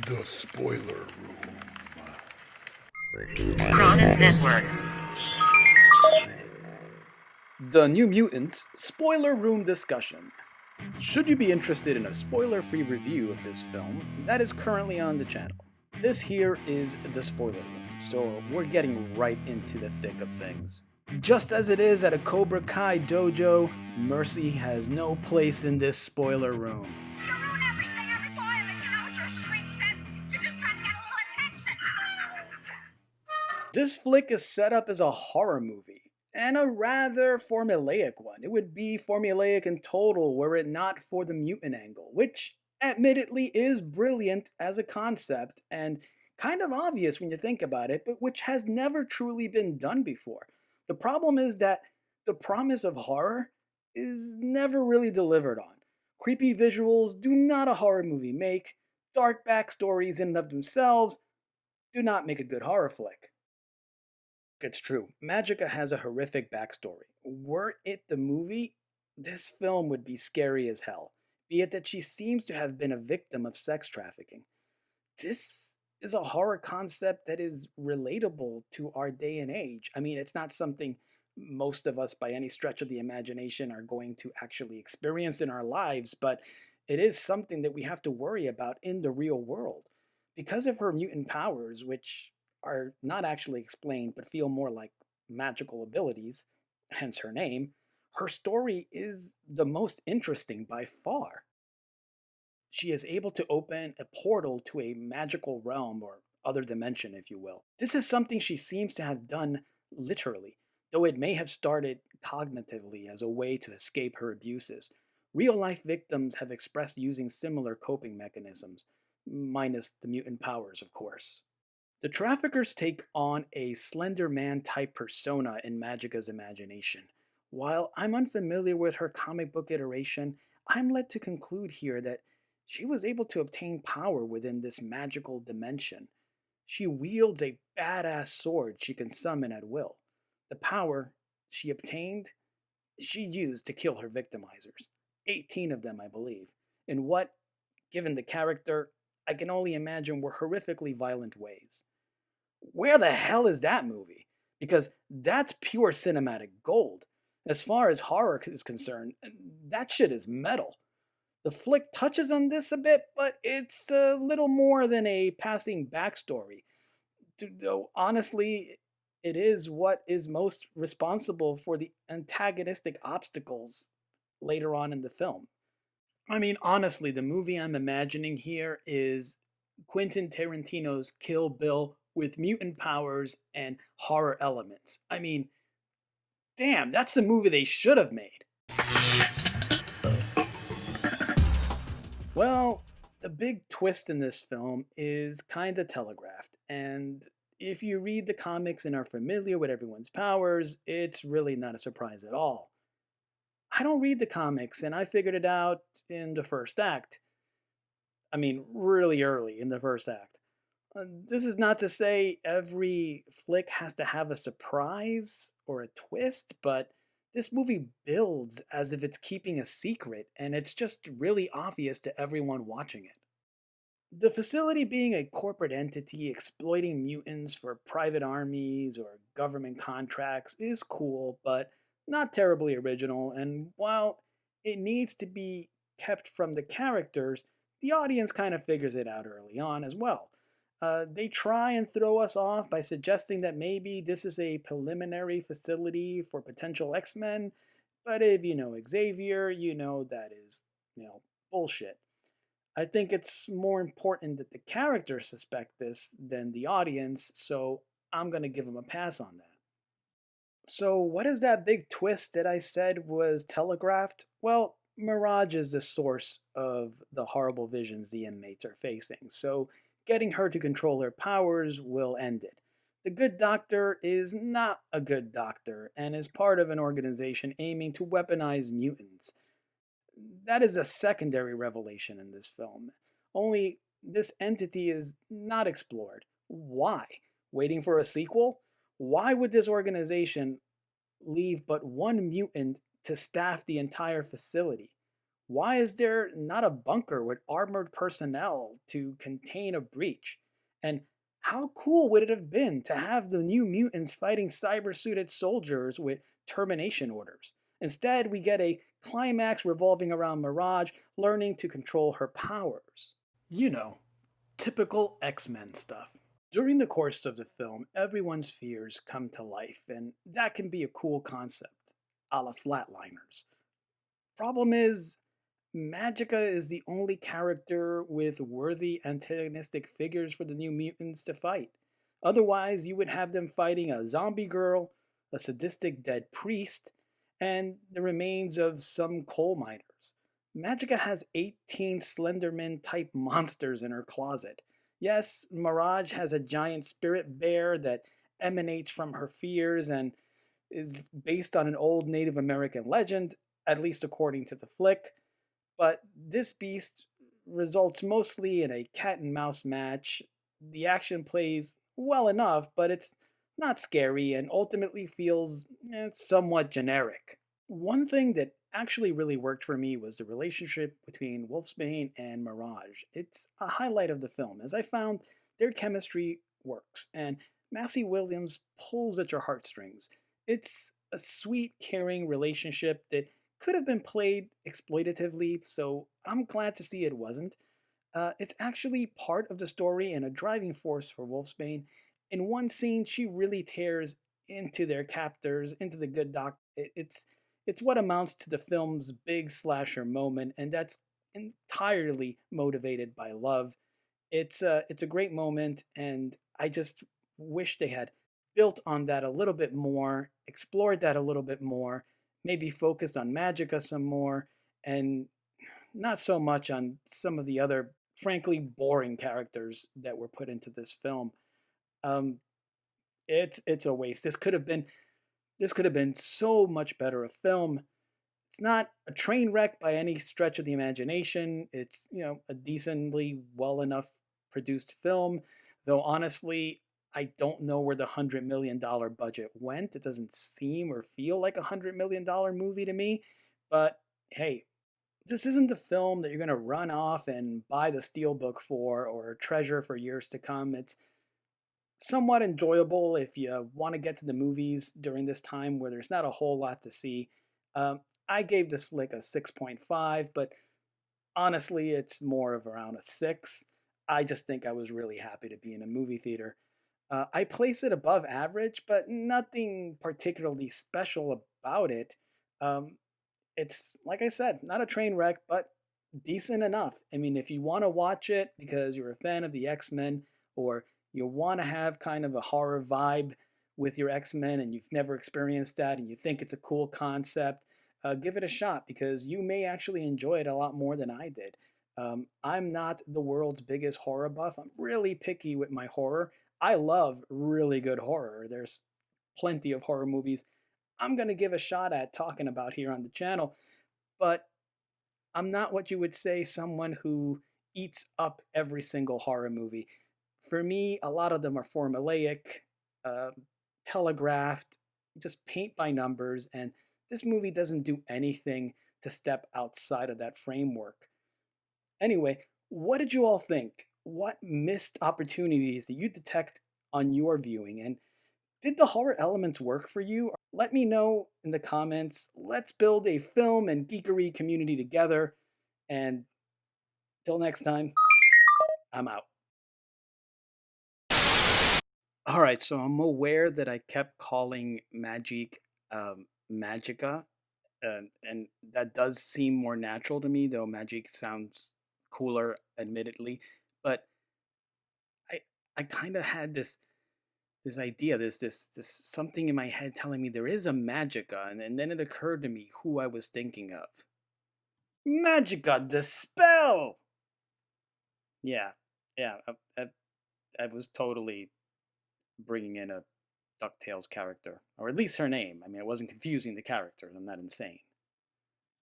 The spoiler room. Cronus Network. The New Mutants Spoiler Room Discussion. Should you be interested in a spoiler free review of this film, that is currently on the channel. This here is the spoiler room, so we're getting right into the thick of things. Just as it is at a Cobra Kai dojo, mercy has no place in this spoiler room. You ruin everything. I spoil it. You know what your shrink says? You're just trying to get a little attention. This flick is set up as a horror movie, and a rather formulaic one. It would be formulaic in total were it not for the mutant angle, which admittedly is brilliant as a concept and kind of obvious when you think about it, but which has never truly been done before. The problem is that the promise of horror is never really delivered on. Creepy visuals do not a horror movie make, dark backstories in and of themselves do not make a good horror flick. It's true. Magica has a horrific backstory. Were it the movie, this film would be scary as hell, be it that she seems to have been a victim of sex trafficking. This is a horror concept that is relatable to our day and age. I mean, it's not something most of us, by any stretch of the imagination, are going to actually experience in our lives, but it is something that we have to worry about in the real world. Because of her mutant powers, which are not actually explained but feel more like magical abilities, hence her name, her story is the most interesting by far. She is able to open a portal to a magical realm or other dimension, if you will. This is something she seems to have done literally, though it may have started cognitively as a way to escape her abuses. Real life victims have expressed using similar coping mechanisms, minus the mutant powers, of course. The traffickers take on a Slender Man type persona in Magica's imagination. While I'm unfamiliar with her comic book iteration, I'm led to conclude here that she was able to obtain power within this magical dimension. She wields a badass sword she can summon at will. The power she obtained, she used to kill her victimizers. 18 of them, I believe, in what, given the character, I can only imagine were horrifically violent ways. Where the hell is that movie? Because that's pure cinematic gold. As far as horror is concerned, that shit is metal. The flick touches on this a bit, but it's a little more than a passing backstory. Though honestly, it is what is most responsible for the antagonistic obstacles later on in the film. I mean, honestly, the movie I'm imagining here is Quentin Tarantino's Kill Bill with mutant powers and horror elements. I mean, damn, that's the movie they should have made. Well, the big twist in this film is kinda telegraphed, and if you read the comics and are familiar with everyone's powers, it's really not a surprise at all. I don't read the comics, and I figured it out in the first act. I mean, really early in the first act. This is not to say every flick has to have a surprise or a twist, but this movie builds as if it's keeping a secret, and it's just really obvious to everyone watching it. The facility being a corporate entity exploiting mutants for private armies or government contracts is cool, but not terribly original, and while it needs to be kept from the characters, the audience kind of figures it out early on as well. They try and throw us off by suggesting that maybe this is a preliminary facility for potential X-Men, but if you know Xavier, you know that is, bullshit. I think it's more important that the characters suspect this than the audience, so I'm going to give them a pass on that. So, what is that big twist that I said was telegraphed? Well, Mirage is the source of the horrible visions the inmates are facing, so getting her to control her powers will end it. The good doctor is not a good doctor and is part of an organization aiming to weaponize mutants. That is a secondary revelation in this film. Only this entity is not explored. Why? Waiting for a sequel? Why would this organization leave but one mutant to staff the entire facility? Why is there not a bunker with armored personnel to contain a breach? And how cool would it have been to have the New Mutants fighting cyber-suited soldiers with termination orders? Instead, we get a climax revolving around Mirage learning to control her powers. You know, typical X-Men stuff. During the course of the film, everyone's fears come to life, and that can be a cool concept, a la Flatliners. Problem is, Magica is the only character with worthy antagonistic figures for the New Mutants to fight. Otherwise, you would have them fighting a zombie girl, a sadistic dead priest, and the remains of some coal miners. Magica has 18 Slenderman type monsters in her closet. Yes, Mirage has a giant spirit bear that emanates from her fears and is based on an old Native American legend, at least according to the flick. But this beast results mostly in a cat and mouse match. The action plays well enough, but it's not scary and ultimately feels somewhat generic. One thing that actually really worked for me was the relationship between Wolfsbane and Mirage. It's a highlight of the film, as I found their chemistry works, and Massey Williams pulls at your heartstrings. It's a sweet, caring relationship that could have been played exploitatively, so I'm glad to see it wasn't. It's actually part of the story and a driving force for Wolfsbane. In one scene, she really tears into their captors, into the good doc. It's what amounts to the film's big slasher moment, and that's entirely motivated by love. It's a great moment, and I just wish they had built on that a little bit more, explored that a little bit more, maybe focused on Magica some more, and not so much on some of the other, frankly, boring characters that were put into this film. Um, it's a waste. This could have been so much better a film. It's not a train wreck by any stretch of the imagination. It's, a decently well enough produced film, though honestly, I don't know where the $100 million budget went. It doesn't seem or feel like $100 million movie to me. But hey, this isn't the film that you're going to run off and buy the steelbook for or treasure for years to come. It's somewhat enjoyable if you want to get to the movies during this time where there's not a whole lot to see. Um, I gave this flick a 6.5, but honestly, it's more of around a 6. I just think I was really happy to be in a movie theater. I place it above average, but nothing particularly special about it. Um, it's, like I said, not a train wreck, but decent enough. I mean, if you want to watch it because you're a fan of the X-Men, or you want to have kind of a horror vibe with your X-Men and you've never experienced that and you think it's a cool concept, give it a shot because you may actually enjoy it a lot more than I did. I'm not the world's biggest horror buff. I'm really picky with my horror. I love really good horror. There's plenty of horror movies I'm going to give a shot at talking about here on the channel, but I'm not what you would say someone who eats up every single horror movie. For me, a lot of them are formulaic, uh, telegraphed, just paint by numbers, and this movie doesn't do anything to step outside of that framework. Anyway, what did you all think? What missed opportunities did you detect on your viewing? And did the horror elements work for you? Let me know in the comments. Let's build a film and geekery community together. And till next time, I'm out. All right, so I'm aware that I kept calling Magic Magica, and that does seem more natural to me, though Magic sounds cooler, admittedly. But I I kind of had this idea, this something in my head telling me there is a Magica, and then it occurred to me who I was thinking of. Magica, the spell. Yeah, yeah. I was totally bringing in a DuckTales character, or at least her name. I mean, I wasn't confusing the characters. I'm not insane.